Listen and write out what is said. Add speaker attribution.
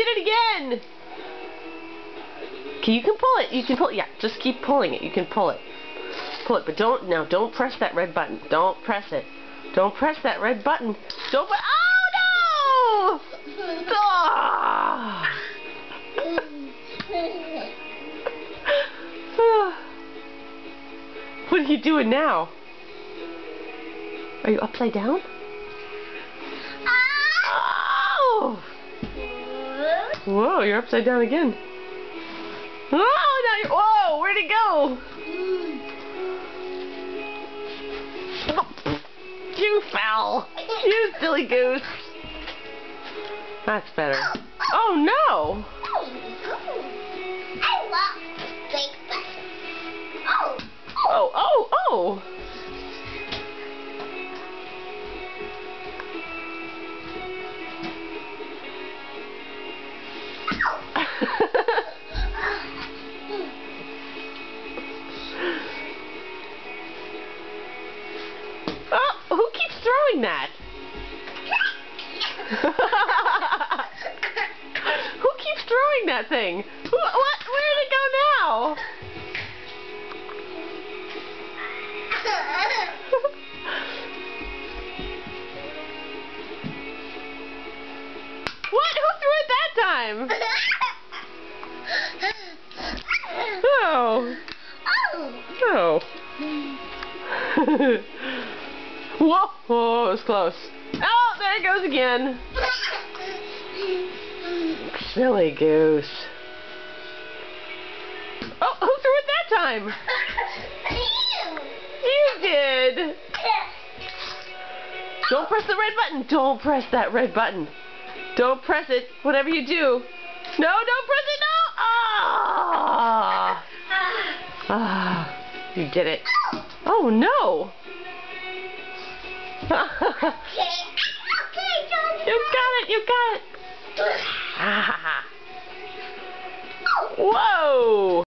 Speaker 1: did it again! Okay, you can pull it. You can pull it. Yeah, just keep pulling it. You can pull it. Pull it, but don't press that red button. Don't press it. Don't press that red button. Don't oh no! Ah! What are you doing now? Are you upside down? Oh! Whoa, you're upside down again. Oh, now you're, whoa, where'd it go? You fell. You silly goose. That's better. Oh no!
Speaker 2: I love big buttons.
Speaker 1: Oh. Oh, who keeps throwing that? Who keeps throwing that thing? What? Where did it go now? What? Who threw it that time? Oh. Oh. Whoa, whoa, it was close. Oh, there it goes again. Silly goose. Oh, who threw it that time? You did. Don't press the red button. Don't press that red button. Don't press it. Whatever you do. No, don't press it. No. Ah. Ah. You did it. Oh no. You got it. Whoa!